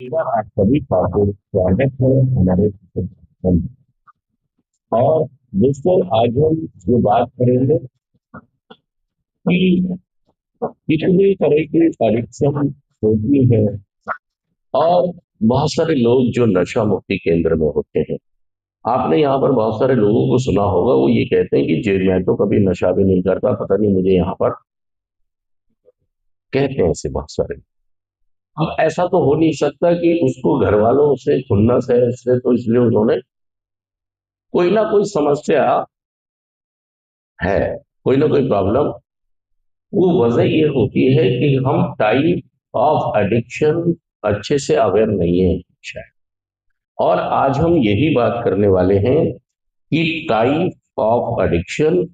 आप सभी का तो स्वागत है हमारे system में। और दोस्तों आज हम जो बात करेंगे कि कितनी तरह की एडिक्शन होती है और बहुत सारे लोग जो नशा मुक्ति केंद्र में होते हैं। आपने यहाँ पर बहुत सारे लोगों को सुना होगा, वो ये कहते हैं कि जी मैं तो कभी नशा भी नहीं करता, पता नहीं मुझे यहाँ पर कहते हैं ऐसे बहुत सारे। अब ऐसा तो हो नहीं सकता कि उसको घर वालों से खुन्नस है इससे, तो इसलिए उन्होंने कोई ना कोई समस्या है, कोई ना कोई प्रॉब्लम। वो वजह ये होती है कि हम टाइप ऑफ एडिक्शन अच्छे से अवेयर नहीं है शायद। और आज हम यही बात करने वाले हैं कि टाइप ऑफ एडिक्शन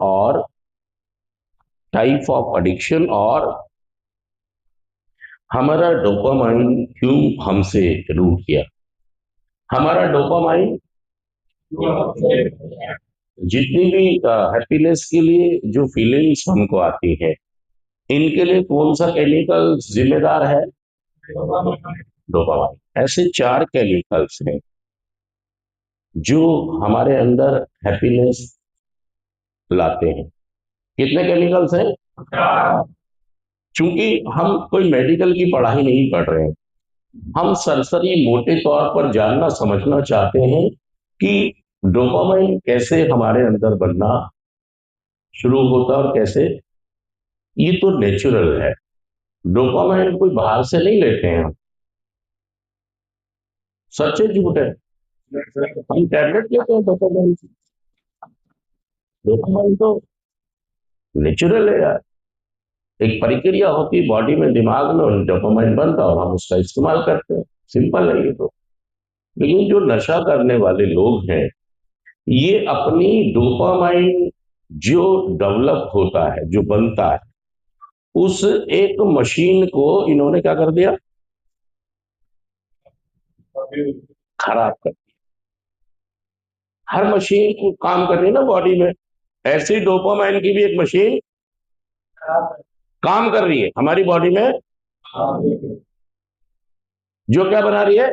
और हमारा डोपामाइन क्यों हमसे रूठ गया। हमारा डोपामाइन जितनी भी हैप्पीनेस के लिए जो फीलिंग्स हमको आती है, इनके लिए कौन सा केमिकल जिम्मेदार है? डोपामाइन। ऐसे चार केमिकल्स हैं जो हमारे अंदर हैप्पीनेस लाते हैं। कितने केमिकल्स हैं? चूंकि हम कोई मेडिकल की पढ़ाई नहीं पढ़ रहे हैं, हम सरसरी मोटे तौर पर जानना समझना चाहते हैं कि डोपामाइन कैसे हमारे अंदर बनना शुरू होता है और कैसे। ये तो नेचुरल है। डोपामाइन कोई बाहर से नहीं लेते हैं हम। सच है झूठ है? हम टैबलेट लेते हैं डोपामाइन की। डोपामाइन तो नेचुरल है यार। एक प्रक्रिया होती है बॉडी में, दिमाग में, और डोपामाइन बनता है और हम उसका इस्तेमाल करते हैं। सिंपल है ये तो। लेकिन जो नशा करने वाले लोग हैं, ये अपनी डोपामाइन जो डेवलप होता है, जो बनता है, उस एक मशीन को इन्होंने क्या कर दिया? खराब कर दिया। हर मशीन को काम कर रही है ना बॉडी में, ऐसे ही डोपामाइन की भी एक मशीन काम कर रही है हमारी बॉडी में, जो क्या बना रही है।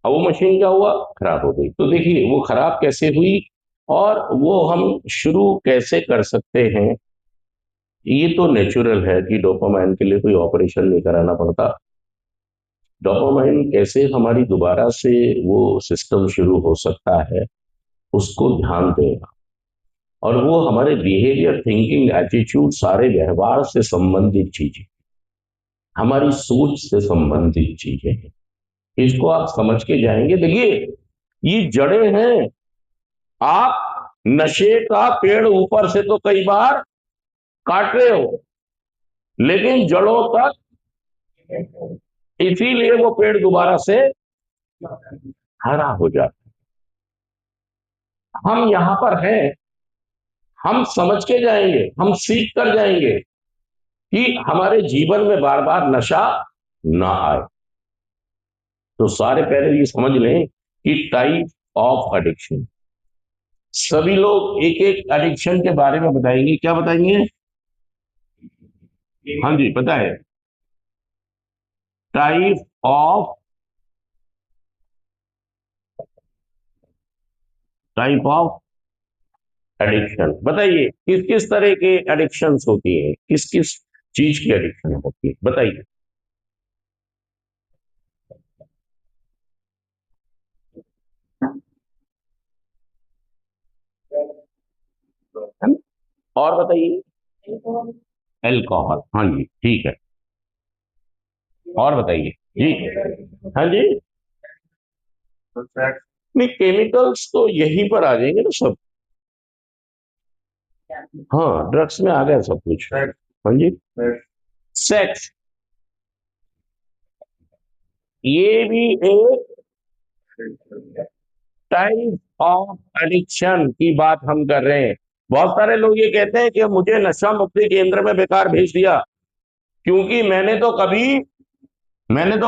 अब वो मशीन क्या हुआ? खराब हो गई। तो देखिए वो खराब कैसे हुई और वो हम शुरू कैसे कर सकते हैं। ये तो नेचुरल है कि डोपामाइन के लिए कोई ऑपरेशन नहीं कराना पड़ता। डोपामाइन कैसे हमारी दोबारा से वो सिस्टम शुरू हो सकता है, उसको ध्यान देना। और वो हमारे बिहेवियर, थिंकिंग, एटीट्यूड, सारे व्यवहार से संबंधित चीजें, हमारी सोच से संबंधित चीजें हैं। इसको आप समझ के जाएंगे। देखिए ये जड़ें हैं। आप नशे का पेड़ ऊपर से तो कई बार काट रहे हो, लेकिन जड़ों तक, इसीलिए वो पेड़ दोबारा से हरा हो जाता है। हम यहां पर हैं, हम समझ के जाएंगे, हम सीख कर जाएंगे कि हमारे जीवन में बार बार नशा ना आए। तो सारे पहले ये समझ लें कि टाइप ऑफ एडिक्शन, सभी लोग एक एक एडिक्शन के बारे में बताएंगे। क्या बताएंगे? हाँ जी, पता है। Type of type of addiction बताइए, किस किस तरह के एडिक्शंस होती हैं, किस किस चीज की एडिक्शन होती है, बताइए। है ना? और बताइए। अल्कोहल, हाँ जी ठीक है। और बताइए जी। हाँ जी। नहीं, केमिकल्स तो यहीं पर आ जाएंगे ना सब। हाँ, ड्रग्स में आ गया सब कुछ। हाँ जी। सेक्स, ये भी एक टाइप ऑफ एडिक्शन की बात हम कर रहे हैं। बहुत सारे लोग ये कहते हैं कि मुझे नशा मुक्ति केंद्र में बेकार भेज दिया, क्योंकि मैंने तो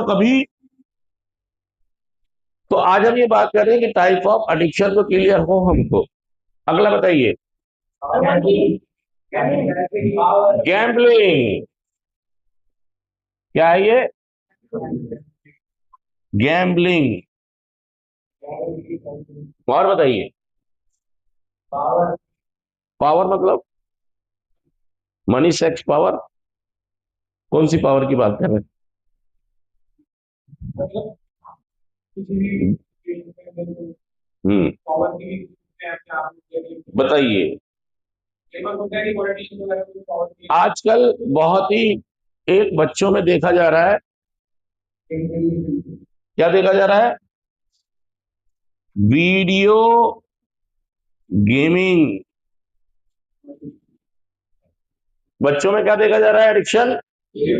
कभी। तो आज हम ये बात कर रहे हैं कि टाइप ऑफ एडिक्शन तो क्लियर हो हमको। अगला बताइए। गैम्बलिंग, क्या है ये? गैम्बलिंग। और बताइए। पावर मतलब मनी, सेक्स, पावर। कौन सी पावर की बात कर रहे हैं? हम्म। बताइए। आजकल बहुत ही एक बच्चों में देखा जा रहा है। क्या देखा जा रहा है? Video gaming. बच्चों में क्या देखा जा रहा है? एडिक्शन।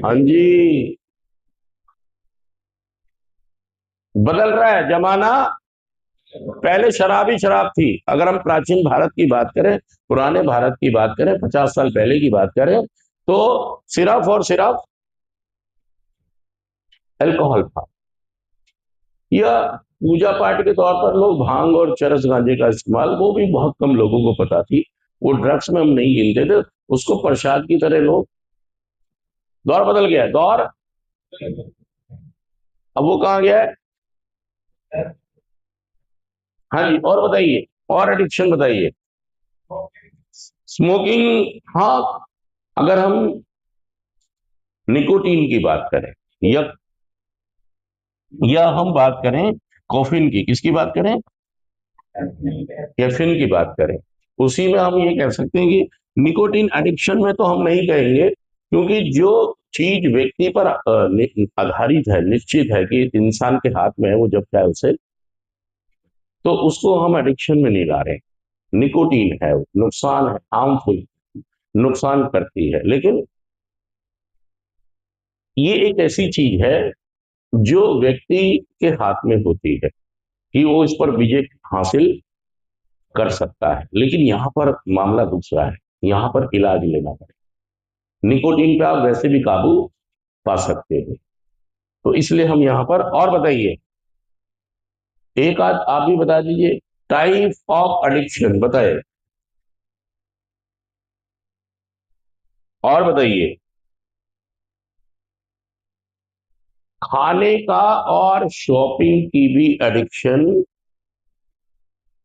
हाँ जी। बदल रहा है जमाना। पहले शराब ही शराब थी। अगर हम प्राचीन भारत की बात करें, पुराने भारत की बात करें, 50 साल पहले की बात करें, तो सिर्फ और सिर्फ अल्कोहल था। या पूजा पाठ के तौर पर लोग भांग और चरस गांजे का इस्तेमाल, वो भी बहुत कम लोगों को पता थी। वो ड्रग्स में हम नहीं गिनते थे उसको, प्रसाद की तरह लोग। दौर बदल गया है, दौर। अब वो कहाँ गया है? हाँ जी, और बताइए। और एडिक्शन बताइए। स्मोकिंग, हाँ। अगर हम निकोटीन की बात करें, या हम बात करें कॉफिन की, किसकी बात करें? कैफीन की बात करें, उसी में हम ये कह सकते हैं कि निकोटीन एडिक्शन में तो हम नहीं कहेंगे, क्योंकि जो चीज व्यक्ति पर आधारित है, निश्चित है कि इंसान के हाथ में है, वो जब चाहे उसे, तो उसको हम एडिक्शन में नहीं ला रहे। निकोटीन है, नुकसान है, हार्मफुल, नुकसान करती है, लेकिन ये एक ऐसी चीज है जो व्यक्ति के हाथ में होती है कि वो इस पर विजय हासिल कर सकता है। लेकिन यहाँ पर मामला दूसरा है, यहाँ पर इलाज लेना पड़ेगा। निकोटीन पे आप वैसे भी काबू पा सकते हो, तो इसलिए हम यहाँ पर। और बताइए, एक आध आप भी बता दीजिए, टाइप ऑफ एडिक्शन बताए। और बताइए। खाने का और शॉपिंग की भी एडिक्शन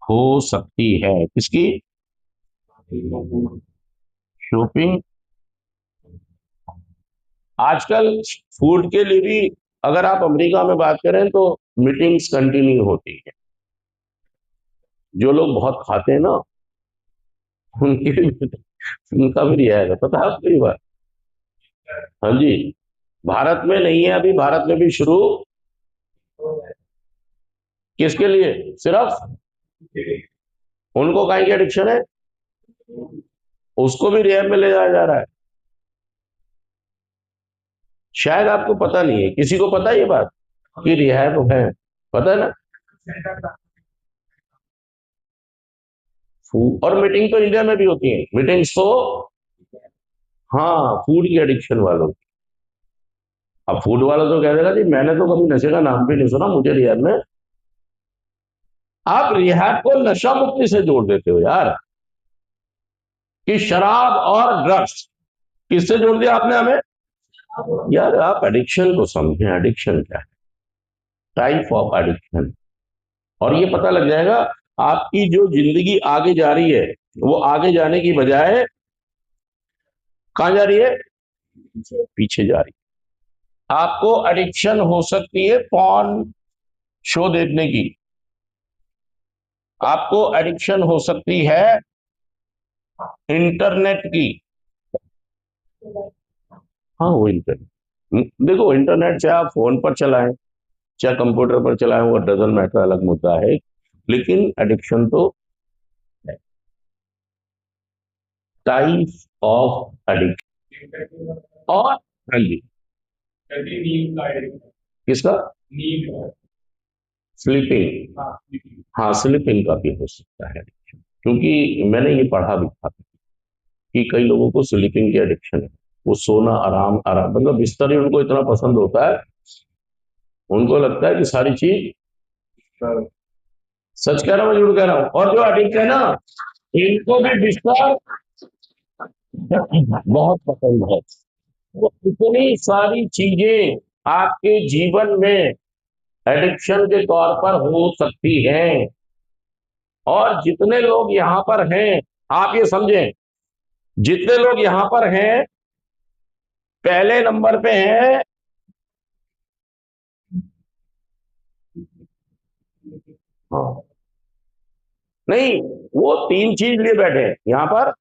हो सकती है। किसकी? शॉपिंग। आजकल फूड के लिए भी, अगर आप अमेरिका में बात करें तो मीटिंग्स कंटिन्यू होती है। जो लोग बहुत खाते हैं ना, उनकी भी, उनका भी रियायत है, पता है आपको ये बात? हाँ जी। भारत में नहीं है अभी, भारत में भी शुरू। किसके लिए? सिर्फ उनको काहे की एडिक्शन है? उसको भी रिहैब में ले जाया जा रहा है। शायद आपको पता नहीं है, किसी को पता है ये बात कि रिहैब है? पता है ना? और मीटिंग तो इंडिया में भी होती है, मीटिंग्स तो। हाँ, फूड की एडिक्शन वालों की। अब फूड वाला तो कह देगा जी मैंने तो कभी नशे का नाम भी नहीं सुना, मुझे रिहैब में। आप रिहैब को नशा मुक्ति से जोड़ देते हो यार, कि शराब और ड्रग्स। किससे जोड़ दिया आपने हमें? यार आप एडिक्शन को समझें, एडिक्शन क्या है, टाइप ऑफ एडिक्शन। और ये पता लग जाएगा, आपकी जो जिंदगी आगे जा रही है, वो आगे जाने की बजाय कहां जा रही है? पीछे जा रही है। आपको एडिक्शन हो सकती है पॉर्न शो देखने की। आपको एडिक्शन हो सकती है इंटरनेट की। हाँ, वो इंटरनेट, देखो इंटरनेट चाहे आप फोन पर चलाएं, चाहे कंप्यूटर पर चलाएं, वो डजन मैटर, अलग मुद्दा है। लेकिन एडिक्शन तो टाइप ऑफ एडिक्शन। और हाँ जी। किसका? स्लीपिंग। हाँ, स्लीपिंग का भी हो सकता है, क्योंकि मैंने ये पढ़ा भी था कि कई लोगों को स्लीपिंग की एडिक्शन है। वो सोना, आराम आराम, मतलब बिस्तर ही उनको इतना पसंद होता है, उनको लगता है कि सारी चीज। सच कह रहा हूँ, झूठ कह रहा हूँ? और जो एडिक्ट है ना, इनको भी बिस्तर बहुत पसंद है। वो इतनी सारी चीजें आपके जीवन में एडिक्शन के तौर पर हो सकती हैं। और जितने लोग यहां पर हैं, आप ये समझें, जितने लोग यहां पर हैं, पहले नंबर पे हैं। हाँ, नहीं, वो तीन चीज लिए बैठे हैं यहां पर,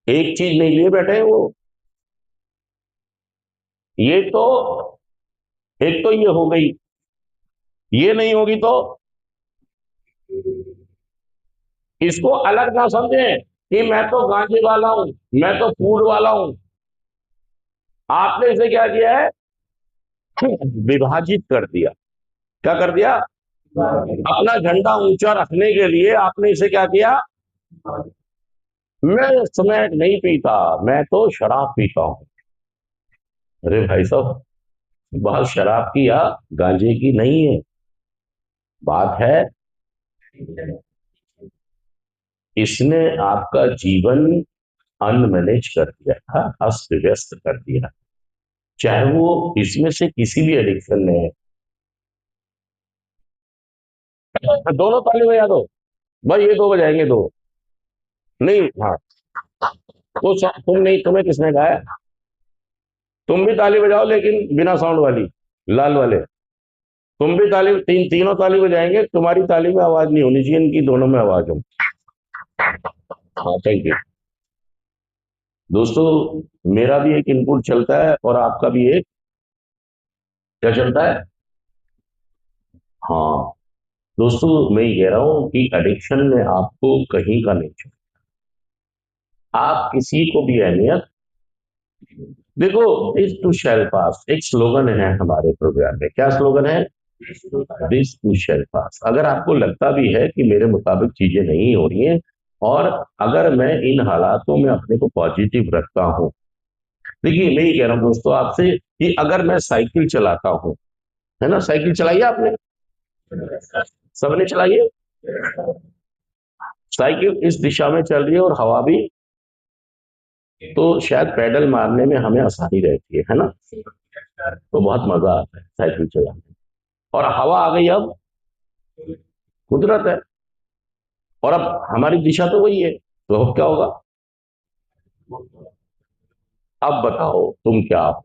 एक चीज नहीं लिए बैठे हैं वो। ये तो, एक तो ये हो गई, ये नहीं होगी तो इसको अलग ना समझें कि मैं तो गांजे वाला हूं, मैं तो फूड वाला हूं। आपने इसे क्या किया है, विभाजित कर दिया। क्या कर दिया, अपना झंडा ऊंचा रखने के लिए आपने इसे क्या किया, मैं इस समय नहीं पीता, मैं तो शराब पीता हूं। अरे भाई साहब, बात शराब की या गांजे की नहीं है, बात है, इसने आपका जीवन अनमैनेज कर दिया था, अस्त व्यस्त कर दिया। चाहे वो इसमें से किसी भी एडिक्शन में है। दोनों ताली बजा दो भाई, ये दो बजाएंगे दो। नहीं, हाँ, तुम नहीं, तुम्हें किसने कहा है, तुम भी ताली बजाओ लेकिन बिना साउंड वाली, लाल वाले। तुम भी ताली, तीनों ताली बजाएंगे, तुम्हारी ताली में आवाज नहीं होनी चाहिए, इनकी दोनों में आवाज हो। हाँ, थैंक यू। दोस्तों, मेरा भी एक इनपुट चलता है और आपका भी एक, क्या चलता है। हाँ, दोस्तों, मैं ये कह रहा हूं कि एडिक्शन में आपको कहीं का नहीं छोड़, आप किसी को भी अहमियत, देखो, दिस टू शैल पास एक स्लोगन है हमारे प्रोग्राम में। क्या स्लोगन है, दिस टू शैल पास। अगर आपको लगता भी है कि मेरे मुताबिक चीजें नहीं हो रही हैं, और अगर मैं इन हालातों में अपने को पॉजिटिव रखता हूं, देखिए मैं ये कह रहा हूं दोस्तों आपसे कि अगर मैं साइकिल चलाता हूं, है ना, साइकिल चलाई है आपने, सबने चलाई है, साइकिल इस दिशा में चल रही है और हवा भी, तो शायद पैडल मारने में हमें आसानी रहती है ना, तो बहुत मजा आता है साइकिल चलाने में। और हवा आ गई, अब कुदरत है, और अब हमारी दिशा तो वही है, तो अब क्या होगा, अब बताओ तुम क्या हो,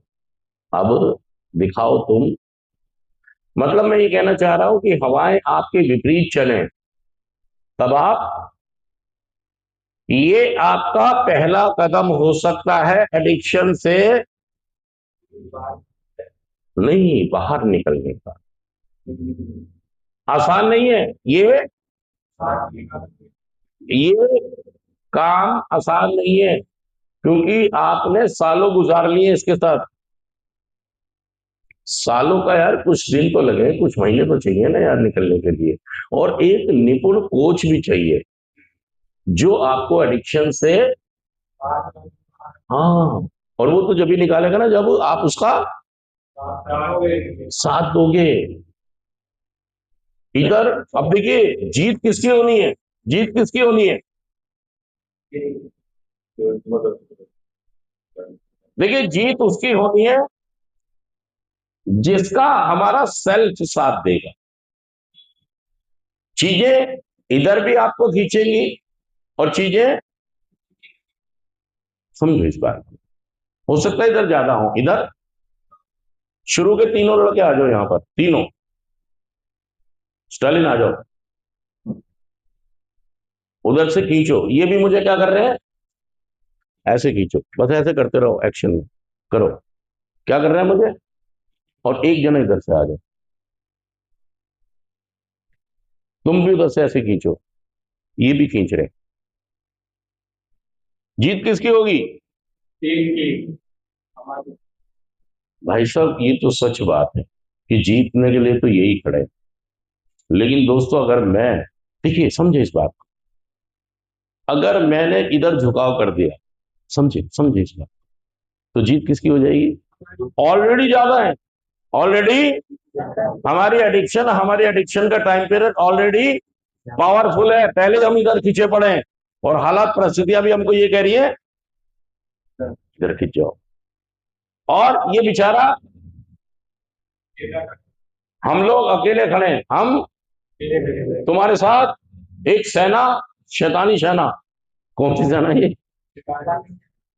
अब दिखाओ तुम। मतलब मैं ये कहना चाह रहा हूं कि हवाएं आपके विपरीत चलें, तब आप, ये आपका पहला कदम हो सकता है एडिक्शन से, नहीं, बाहर निकलने का। आसान नहीं है ये काम आसान नहीं है, क्योंकि आपने सालों गुजार लिए इसके साथ। सालों का यार, कुछ दिन तो लगे, कुछ महीने तो चाहिए ना यार निकलने के लिए। और एक निपुण कोच भी चाहिए जो आपको एडिक्शन से, हाँ, और वो तो जब भी निकालेगा ना जब आप उसका साथ दोगे। इधर, अब देखिए, जीत किसकी होनी है, जीत किसकी होनी है, देखिए जीत उसकी होनी है जिसका हमारा सेल्फ साथ देगा। चीजें इधर भी आपको खींचेंगी, और चीजें, समझो इस बात को, हो सकता है इधर ज्यादा हो, इधर शुरू के तीनों लड़के आ जाओ यहां पर, तीनों स्टालिन आ जाओ, उधर से खींचो, ये भी मुझे क्या कर रहे हैं, ऐसे खींचो, बस ऐसे करते रहो, एक्शन में करो, क्या कर रहे हैं मुझे, और एक जना इधर से आ जाओ, तुम भी उधर से ऐसे खींचो, ये भी खींच रहे हैं। जीत किसकी होगी, भाई साहब, ये तो सच बात है कि जीतने के लिए तो यही खड़े हैं। लेकिन दोस्तों, अगर मैं, देखिए समझे इस बात को, अगर मैंने इधर झुकाव कर दिया, समझे समझे इस बात, तो जीत किसकी हो जाएगी, ऑलरेडी ज्यादा है, ऑलरेडी हमारी एडिक्शन का टाइम पीरियड ऑलरेडी पावरफुल है, पहले हम इधर खींचे पड़े हैं, और हालात परिस्थितियां भी हमको ये कह रही है इधर खिंच जाओ। और ये बेचारा, हम लोग अकेले खड़े हैं, हम तुम्हारे साथ एक सेना, शैतानी सेना। कौन सी सेना है ये?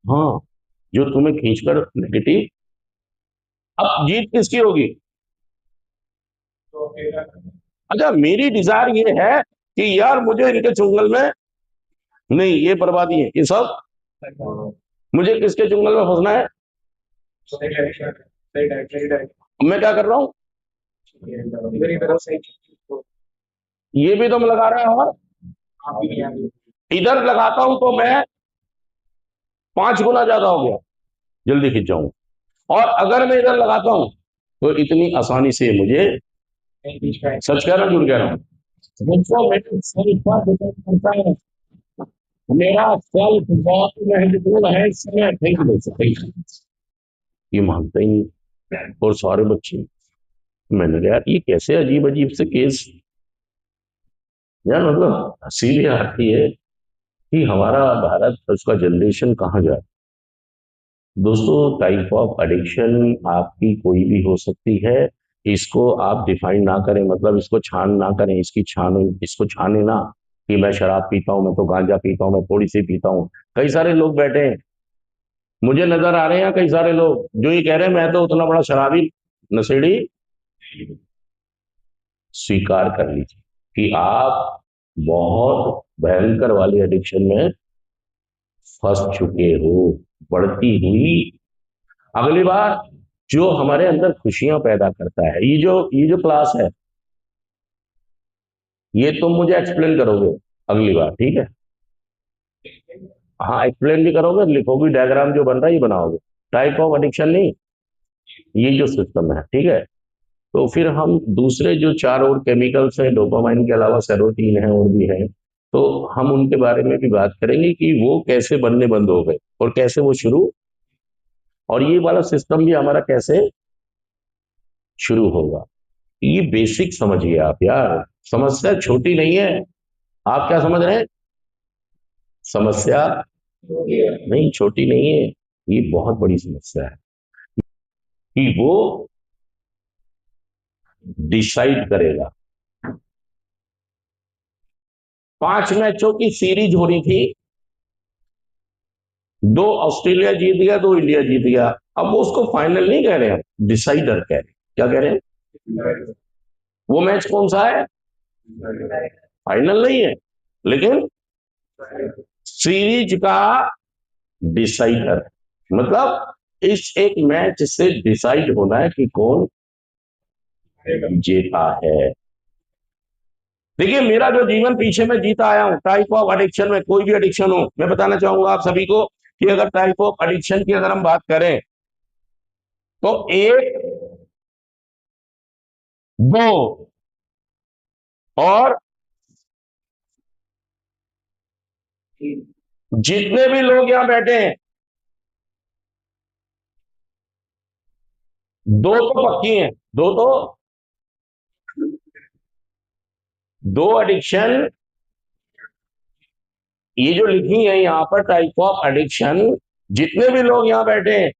हाँ, जो तुम्हें खींचकर नेगेटिव। अब जीत किसकी होगी? अच्छा, मेरी डिजायर ये है कि यार मुझे इनके चुंगल में नहीं, ये बर्बादी है ये सब। मुझे किसके चुंगल में फंसना है? मैं क्या कर रहा हूँ? ये भी तुम लगा रहे हो। इधर लगाता हूं तो मैं 5 गुना ज्यादा हो गया, जल्दी खिंच जाऊंगा। और अगर मैं इधर लगाता हूं तो इतनी आसानी से मुझे, सच कह रहा हूं, जुड़ कह रहा हूं, मुझको मेरे सेल्फ पर डिपेंड करता है। मेरा सेल्फ बहुत महत्वपूर्ण है, इससे मैं फेंक नहीं सकता। ये मानते ही नहीं और सारे बच्चे। मैंने कहा यार ये कैसे अजीब अजीब से केस। यार मतलब हंसी भी आती है कि हमारा भारत, उसका जनरेशन कहाँ जा रहा है। दोस्तों, टाइप ऑफ एडिक्शन आपकी कोई भी हो सकती है। इसको आप डिफाइन ना करें, मतलब इसको छान ना करें, इसको छाने ना कि मैं शराब पीता हूं, मैं तो गांजा पीता हूं, मैं थोड़ी सी पीता हूं। कई सारे लोग बैठे हैं, मुझे नजर आ रहे हैं कई सारे लोग जो ये कह रहे हैं मैं तो उतना बड़ा शराबी नशेड़ी। स्वीकार कर लीजिए कि आप बहुत भयंकर वाली एडिक्शन में फंस चुके हो, बढ़ती हुई। अगली बार जो हमारे अंदर खुशियां पैदा करता है, ये जो क्लास है, ये तुम मुझे एक्सप्लेन करोगे अगली बार, ठीक है? हाँ, एक्सप्लेन भी करोगे, लिखोगे, डायग्राम जो बन रहा है ये बनाओगे। टाइप ऑफ एडिक्शन नहीं, ये जो सिस्टम है, ठीक है? तो फिर हम दूसरे जो 4 और केमिकल्स हैं डोपामाइन के अलावा, सेरोटीन है और भी है, तो हम उनके बारे में भी बात करेंगे कि वो कैसे बनने बंद हो गए और कैसे वो शुरू, और ये वाला सिस्टम भी हमारा कैसे शुरू होगा। ये बेसिक समझिए आप यार, समस्या छोटी नहीं है। आप क्या समझ रहे हैं? समस्या नहीं, छोटी नहीं है, ये बहुत बड़ी समस्या है कि वो डिसाइड करेगा। 5 मैचों की सीरीज हो रही थी, 2 ऑस्ट्रेलिया जीत गया, 2 इंडिया जीत गया। अब वो उसको फाइनल नहीं कह रहे हैं, डिसाइडर कह रहे हैं। क्या कह रहे हैं? वो मैच कौन सा है? फाइनल नहीं है, लेकिन सीरीज का डिसाइडर। मतलब इस एक मैच से डिसाइड होना है कि कौन जीता है। देखिए, मेरा जो जीवन पीछे मैं जीता आया हूं, टाइप ऑफ एडिक्शन में, कोई भी एडिक्शन हो, मैं बताना चाहूंगा आप सभी को कि अगर टाइप ऑफ एडिक्शन की अगर हम बात करें तो 1, 2 और जितने भी लोग यहां बैठे हैं, 2 तो पक्की हैं, 2 एडिक्शन, ये जो लिखी है यहां पर टाइप ऑफ एडिक्शन, जितने भी लोग यहां बैठे हैं,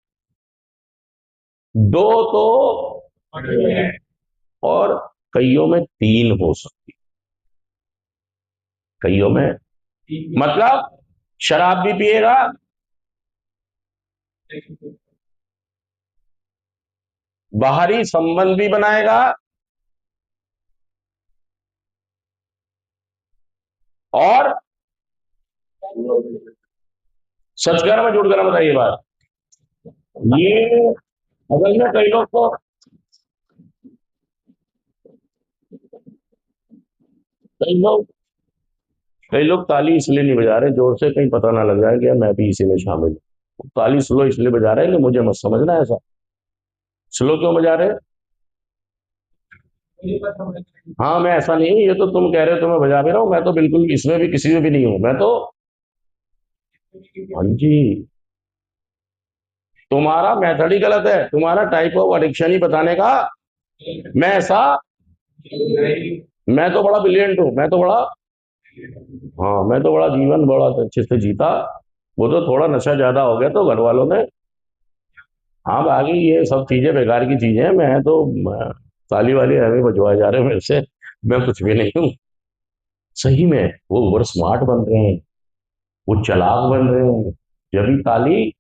2 तो, और कईयों में 3 हो सकती, कईयों में, मतलब शराब भी पिएगा, बाहरी संबंध भी बनाएगा, और सच कह रहा मैं, झूठ कह रहा, बताइए बात। ये अगर मैं, कई लोग कई लोग ताली इसलिए नहीं बजा रहे जोर से, कहीं पता ना लग जाए कि मैं भी इसी में शामिल हूँ। ताली स्लो इसलिए बजा रहे हैं कि मुझे मत समझना ऐसा। स्लो क्यों बजा रहे हैं? हाँ, मैं ऐसा नहीं हूँ, ये तो तुम कह रहे हो तो मैं बजा भी रहा हूँ, मैं तो बिल्कुल इसमें भी किसी में भी नहीं हूँ, मैं तो। हाँ जी, तुम्हारा मेथड ही गलत है, तुम्हारा टाइप ऑफ एडिक्शन ही बताने का। मैं ऐसा, मैं तो बड़ा ब्रिलियंट हूँ, मैं तो बड़ा, हाँ मैं तो बड़ा जीवन बड़ा अच्छे से जीता। वो तो थोड़ा नशा ज्यादा हो गया तो घर वालों ने, हाँ बाकी ये सब चीजें बेकार की चीजें हैं। मैं तो ताली वाली हमें बजवाए जा रहे हैं मेरे से, मैं कुछ भी नहीं हूँ। सही में वो ओवर स्मार्ट बन रहे हैं, वो चालाक बन रहे हैं, जब भी ताली।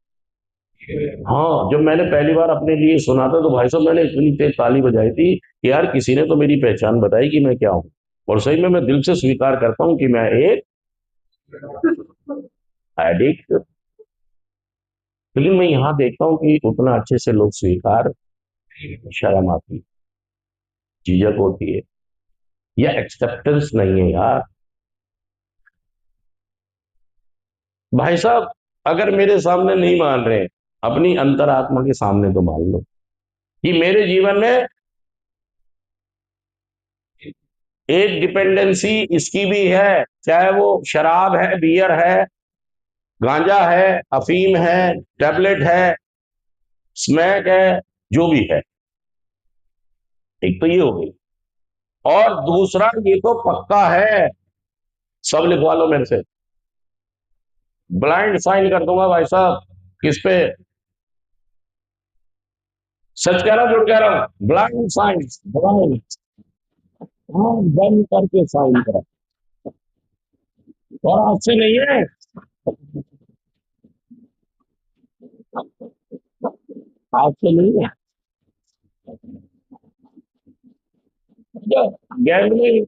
हाँ, जब मैंने पहली बार अपने लिए सुना था तो भाई साहब मैंने इतनी तेज ताली बजाई थी कि यार किसी ने तो मेरी पहचान बताई कि मैं क्या हूँ। और सही में मैं दिल से स्वीकार करता हूँ कि मैं एक एडिक्ट। लेकिन मैं यहाँ देखता हूँ कि उतना अच्छे से लोग स्वीकार, शर्म आती है, झिझक होती है, या एक्सेप्टेंस नहीं है यार। भाई साहब, अगर मेरे सामने नहीं मान रहे, अपनी अंतरात्मा के सामने तो मान लो कि मेरे जीवन में एक डिपेंडेंसी इसकी भी है, चाहे वो शराब है, बियर है, गांजा है, अफीम है, टैबलेट है, स्मैक है, जो भी है। एक तो ये हो गई, और दूसरा ये तो पक्का है, सब लिखवा लो मेरे से, ब्लाइंड साइन कर दूंगा भाई साहब। किस पे? सच कह रहा हूं, झूठ कह रहा हूं? Blind sign, blind. हाँ, बंद करके साइन करा। और आज से नहीं है, आज से नहीं है। गैम्बलिंग,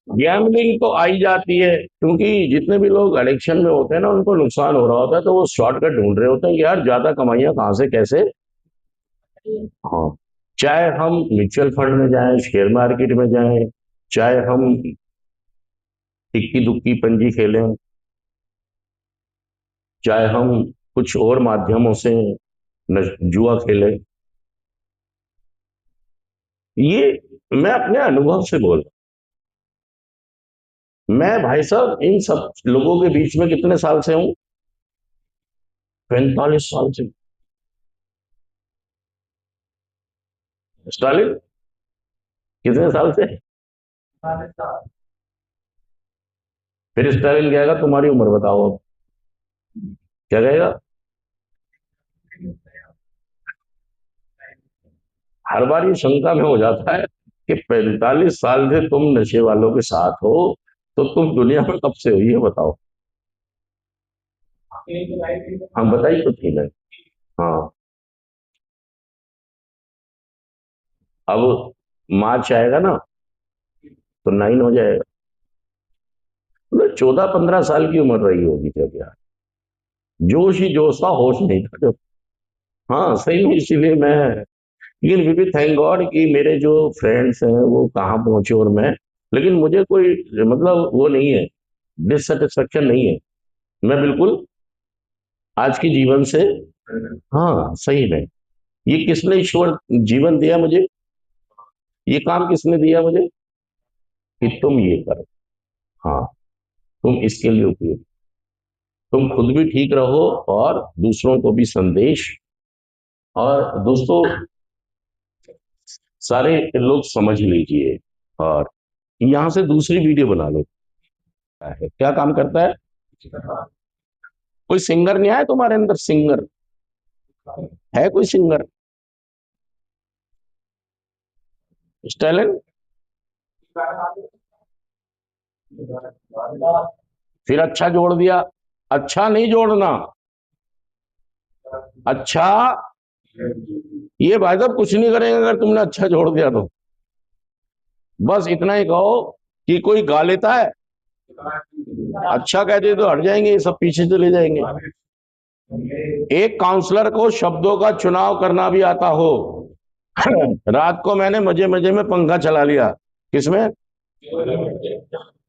गैम्बलिंग तो आई जाती है क्योंकि जितने भी लोग एडिक्शन में होते हैं ना, उनको नुकसान हो रहा होता है, तो वो शॉर्टकट ढूंढ रहे होते हैं कि यार ज्यादा कमाइयां कहाँ से कैसे। हाँ, चाहे हम म्यूचुअल फंड में जाएं, शेयर मार्केट में जाएं, चाहे हम इक्की दुक्की पंजी खेलें, चाहे हम कुछ और माध्यमों से जुआ खेलें, ये मैं अपने अनुभव से बोल रहा हूं। मैं भाई साहब इन सब लोगों के बीच में कितने साल से हूं? 45 साल से। स्टालिन, कितने साल से? फिर स्टालिन कहेगा तुम्हारी उम्र बताओ अब, क्या कहेगा? हर बार ये शंका में हो जाता है कि 45 साल से तुम नशे वालों के साथ हो, तो तुम दुनिया में कब से हो ये बताओ। हम बताइए तो ठीक है। हाँ, अब मार्च आएगा ना तो 9 हो जाएगा। मतलब 14-15 साल की उम्र रही होगी जब यार, जोश ही जोश था, होश नहीं था जब। हाँ सही में, इसीलिए मैं, लेकिन फिर भी थैंक गॉड कि मेरे जो फ्रेंड्स हैं वो कहाँ पहुंचे और मैं, लेकिन मुझे कोई मतलब वो नहीं है, डिससेटिस्फेक्शन नहीं है। मैं बिल्कुल आज के जीवन से, हाँ सही में, ये किसने ईश्वर जीवन दिया मुझे, ये काम किसने दिया मुझे कि तुम ये करो। हाँ, तुम इसके लिए उपयोग, तुम खुद भी ठीक रहो और दूसरों को भी संदेश। और दोस्तों, सारे लोग समझ लीजिए, और यहां से दूसरी वीडियो बना लो। है क्या काम करता है? कोई सिंगर नहीं आया तुम्हारे अंदर? सिंगर है कोई सिंगर? टैलेंट? फिर अच्छा जोड़ दिया। अच्छा नहीं जोड़ना, अच्छा, ये भाई साहब कुछ नहीं करेंगे अगर तुमने अच्छा जोड़ दिया तो। बस इतना ही कहो कि कोई गा लेता है, अच्छा कहते तो हट जाएंगे, ये सब पीछे चले जाएंगे। एक काउंसलर को शब्दों का चुनाव करना भी आता हो। रात को मैंने मजे मजे में पंखा चला लिया, किसमें?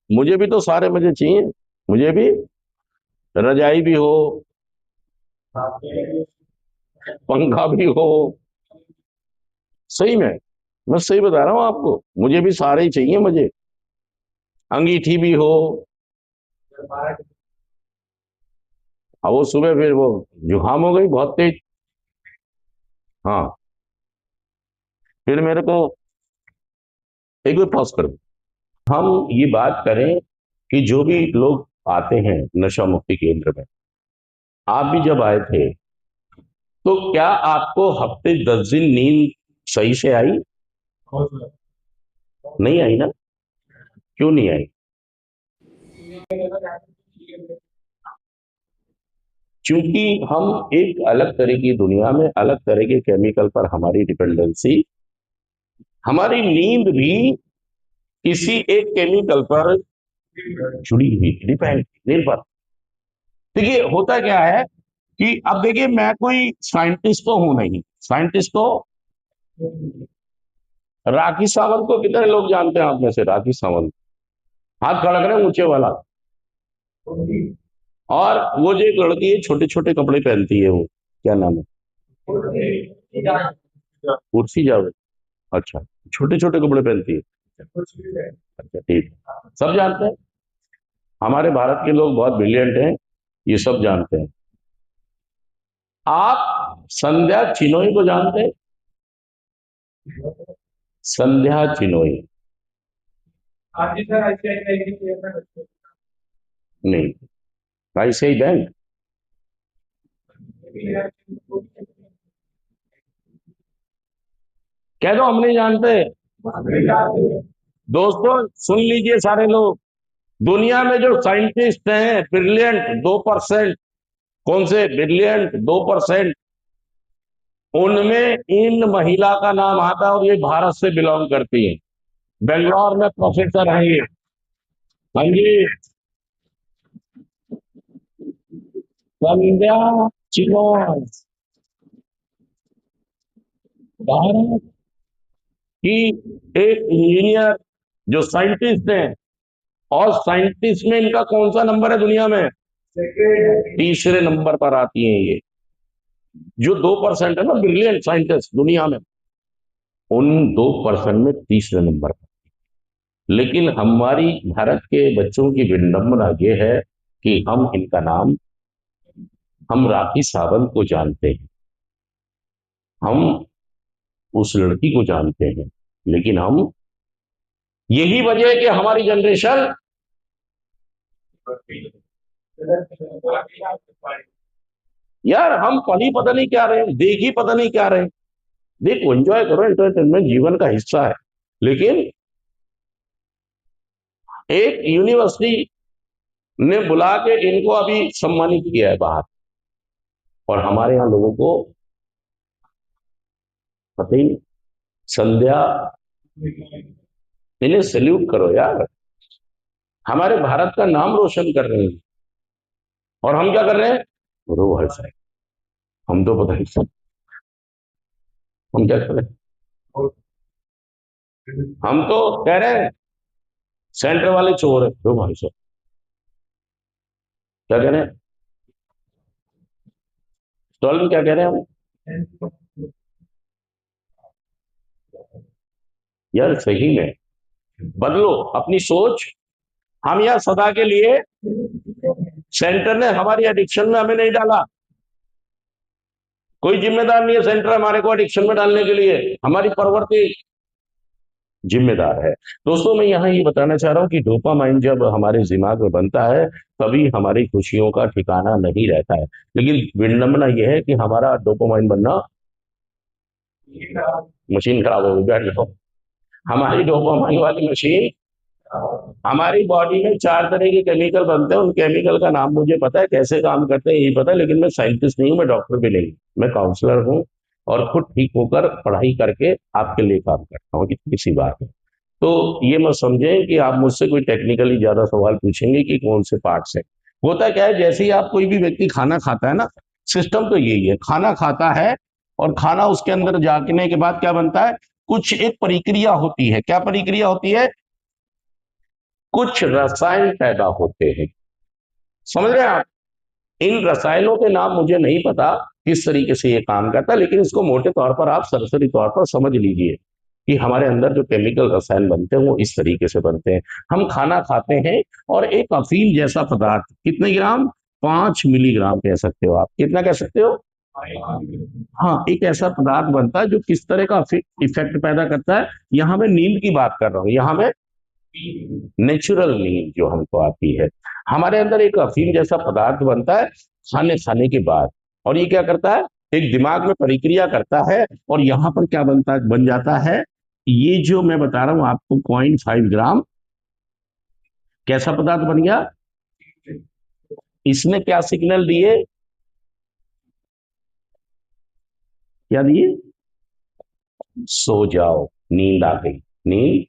मुझे भी तो सारे मजे चाहिए, मुझे भी रजाई भी हो, पंखा भी हो। सही में, मैं सही बता रहा हूँ आपको, मुझे भी सारे ही चाहिए मजे, अंगीठी भी हो। अब वो सुबह फिर वो जुकाम हो गई बहुत तेज। हाँ, फिर मेरे को, एक बार पॉज करो, हम ये बात करें कि जो भी लोग आते हैं नशा मुक्ति केंद्र में, आप भी जब आए थे तो क्या आपको हफ्ते 10 दिन नींद सही से आई? नहीं आई ना? क्यों नहीं आई? क्योंकि हम एक अलग तरह की दुनिया में अलग तरह के केमिकल पर हमारी डिपेंडेंसी, हमारी नींद भी किसी एक केमिकल पर जुड़ी हुई, डिपेंड, निर्भर। देखिए होता क्या है कि अब देखिए मैं कोई साइंटिस्ट तो हूं नहीं, साइंटिस्ट तो राखी सावंत को कितने लोग जानते हैं आप में से? राखी सावंत, हाथ खड़ा करें ऊंचे वाला। और वो जो एक लड़की है छोटे छोटे कपड़े पहनती है, वो क्या नाम है? कुर्सी जावे। अच्छा, छोटे छोटे कपड़े पहनती है। अच्छा ठीक है, सब जानते हैं। हमारे भारत के लोग बहुत ब्रिलियंट हैं, ये सब जानते हैं। आप संध्या चिनोई को जानते हैं? संध्या चिनोई? नहीं। ICI bank? कह दो हम नहीं जानते। दोस्तों सुन लीजिए सारे लोग, दुनिया में जो साइंटिस्ट हैं ब्रिलियंट 2%, कौन से ब्रिलियंट 2%, उनमें इन महिला का नाम आता है और ये भारत से बिलोंग करती है। बेंगलोर में प्रोफेसर हैं ये। हाँ जी, संध्या चिनोय भारत की एक इंजीनियर जो साइंटिस्ट हैं, और साइंटिस्ट में इनका कौन सा नंबर है दुनिया में? तीसरे नंबर पर आती हैं ये। जो 2% है ना ब्रिलियंट साइंटिस्ट दुनिया में, उन 2% में तीसरे नंबर पर। लेकिन हमारी भारत के बच्चों की विडंबना ये है कि हम इनका नाम, हम राखी सावंत को जानते हैं, हम उस लड़की को जानते हैं, लेकिन हम, यही वजह है कि हमारी जनरेशन, यार हम पढ़ ही पता नहीं क्या रहे हैं, देख ही पता नहीं क्या रहे हैं। देखो एंजॉय करो, एंटरटेनमेंट जीवन का हिस्सा है, लेकिन एक यूनिवर्सिटी ने बुला के इनको अभी सम्मानित किया है बाहर, और हमारे यहाँ लोगों को पता ही नहीं। संध्या, इन्हें सैल्यूट करो यार, हमारे भारत का नाम रोशन कर रहे हैं। और हम क्या कर रहे हैं? रो भाई साहब, हम तो पता नहीं सब, हम क्या कर रहे हैं? हम तो कह रहे हैं सेंटर वाले चोर है, रो भाई साहब, क्या कह रहे हैं? स्टॉलिन क्या कह रहे हैं हम? यार सही में बदलो अपनी सोच। हम यार सदा के लिए, सेंटर ने हमारी एडिक्शन में हमें नहीं डाला, कोई जिम्मेदार नहीं है सेंटर हमारे को एडिक्शन में डालने के लिए, हमारी प्रवृत्ति जिम्मेदार है। दोस्तों मैं यहाँ ये बताना चाह रहा हूँ कि डोपामाइन जब हमारे दिमाग में बनता है तभी हमारी खुशियों का ठिकाना नहीं रहता है। लेकिन विडंबना यह है कि हमारा डोपामाइन बनना, मशीन खराब हो गई, बैठ जाओ। हमारी डोपामाइन वाली मशीन, हमारी बॉडी में 4 तरह के केमिकल बनते हैं, उन केमिकल का नाम मुझे पता है, कैसे काम करते हैं यही पता है, लेकिन मैं साइंटिस्ट नहीं हूँ, मैं डॉक्टर भी नहीं हूँ, मैं काउंसलर हूँ, और खुद ठीक होकर पढ़ाई करके आपके लिए काम करता हूँ, इतनी सी बात है। तो ये मत समझें कि आप मुझसे कोई टेक्निकली ज्यादा सवाल पूछेंगे कि कौन से पार्ट्स है। होता क्या है, जैसे ही आप कोई भी व्यक्ति खाना खाता है ना, सिस्टम तो यही है, खाना खाता है और खाना उसके अंदर जाने के बाद क्या बनता है, कुछ एक प्रक्रिया होती है। क्या प्रक्रिया होती है? कुछ रसायन पैदा होते हैं, समझ रहे हैं आप? इन रसायनों के नाम मुझे नहीं पता किस तरीके से ये काम करता है, लेकिन इसको मोटे तौर पर आप सरसरी तौर पर समझ लीजिए कि हमारे अंदर जो केमिकल रसायन बनते हैं वो इस तरीके से बनते हैं। हम खाना खाते हैं और एक अफीम जैसा पदार्थ, कितने ग्राम? 5 मिलीग्राम कह सकते हो आप, कितना कह सकते हो? हाँ, एक ऐसा पदार्थ बनता है जो किस तरह का इफेक्ट पैदा करता है। यहां मैं नींद की बात कर रहा हूं, यहां मैं नेचुरल नींद जो हमको आती है, हमारे अंदर एक अफीम जैसा पदार्थ बनता है खाने खाने के बाद, और ये क्या करता है, एक दिमाग में परिक्रिया करता है, और यहां पर क्या बनता बन जाता है, ये जो मैं बता रहा हूं आपको 0.5 ग्राम कैसा पदार्थ बन गया, इसने क्या सिग्नल दिए, क्या दिए, सो जाओ, नींद आ गई, नींद।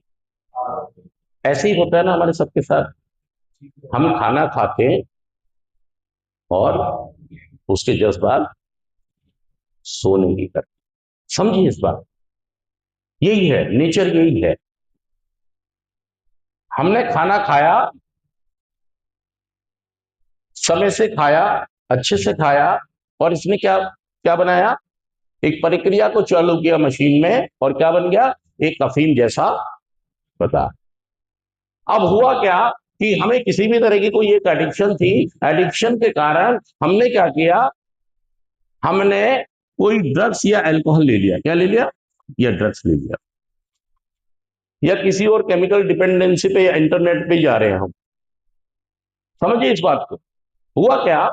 ऐसे ही होता है ना हमारे सबके साथ, हम खाना खाते हैं और उसके जस्ट बाद सोने की करते, समझिए इस बात, यही है नेचर, यही है। हमने खाना खाया, समय से खाया, अच्छे से खाया, और इसने क्या क्या बनाया, एक प्रक्रिया को चालू किया मशीन में, और क्या बन गया, एक अफीम जैसा बता। अब हुआ क्या कि हमें किसी भी तरह की कोई एक एडिक्शन थी, एडिक्शन के कारण हमने क्या किया, हमने कोई ड्रग्स या अल्कोहल ले लिया, क्या ले लिया, या ड्रग्स ले लिया, या किसी और केमिकल डिपेंडेंसी पे या इंटरनेट पे जा रहे हैं हम, समझिए इस बात को। हुआ क्या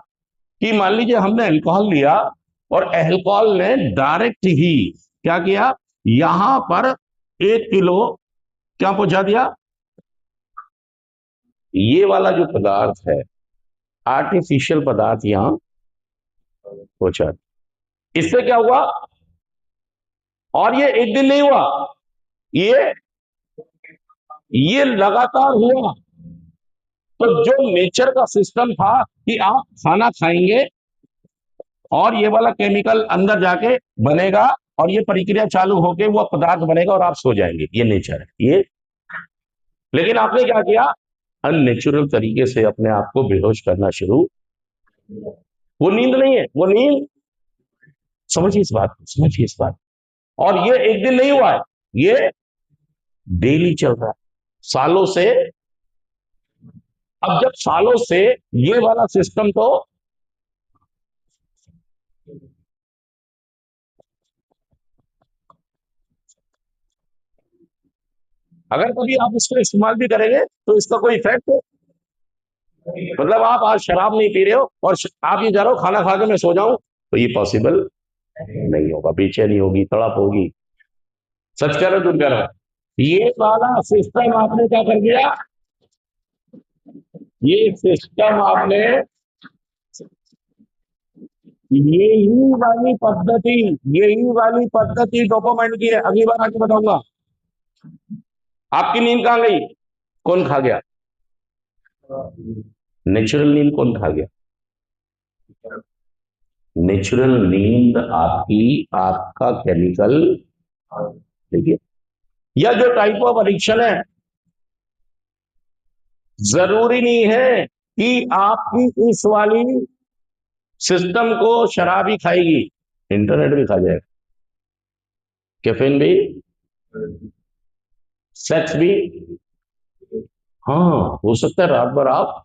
कि मान लीजिए हमने अल्कोहल लिया, और अल्कोहल ने डायरेक्ट ही क्या किया, यहां पर 1 किलो क्या पहुंचा दिया, ये वाला जो पदार्थ है, आर्टिफिशियल पदार्थ यहां पहुंचा, इससे क्या हुआ, और ये एक दिन नहीं हुआ, ये ये लगातार हुआ। तो जो नेचर का सिस्टम था कि आप खाना खाएंगे और ये वाला केमिकल अंदर जाके बनेगा, और ये प्रक्रिया चालू होके वो पदार्थ बनेगा और आप सो जाएंगे, ये नेचर है ये। लेकिन आपने क्या किया, अननेचुरल तरीके से अपने आप को बेहोश करना शुरू, वो नींद नहीं है, वो नींद, समझिए इस बात को, समझिए इस बात। और ये एक दिन नहीं हुआ है, ये डेली चल रहा है, सालों से। अब जब सालों से ये वाला सिस्टम, तो अगर कभी आप इसको इस्तेमाल भी करेंगे तो इसका कोई इफेक्ट, मतलब आप आज शराब नहीं पी रहे हो और आप ये जा रहे हो खाना खा के मैं सो जाऊं, तो ये पॉसिबल नहीं होगा, बेचैनी होगी, तड़प होगी, सच कह रहे हो, तुम कह रहे हो, ये वाला सिस्टम आपने क्या कर दिया, ये सिस्टम आपने, यही वाली पद्धति डोपामाइन की है, अगली बार आके बताऊंगा। आपकी नींद कहां गई, कौन खा गया, नेचुरल नींद कौन खा गया, नेचुरल नींद आपकी, आपका केमिकल, देखिए, यह जो टाइप ऑफ एडिक्शन है, जरूरी नहीं है कि आपकी इस वाली सिस्टम को शराब ही खाएगी, इंटरनेट भी खा जाएगा, कैफीन भी, सेक्स भी। हाँ, हो सकता है रात भर आप,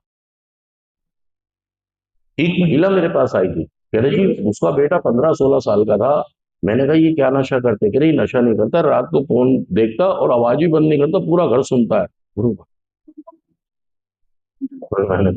एक महिला मेरे पास आई थी, कह रही थी उसका बेटा 15-16 साल का था, मैंने कहा ये क्या नशा करते, कह रही नशा नहीं करता, रात को फोन देखता और आवाज भी बंद नहीं करता, पूरा घर सुनता है। मैंने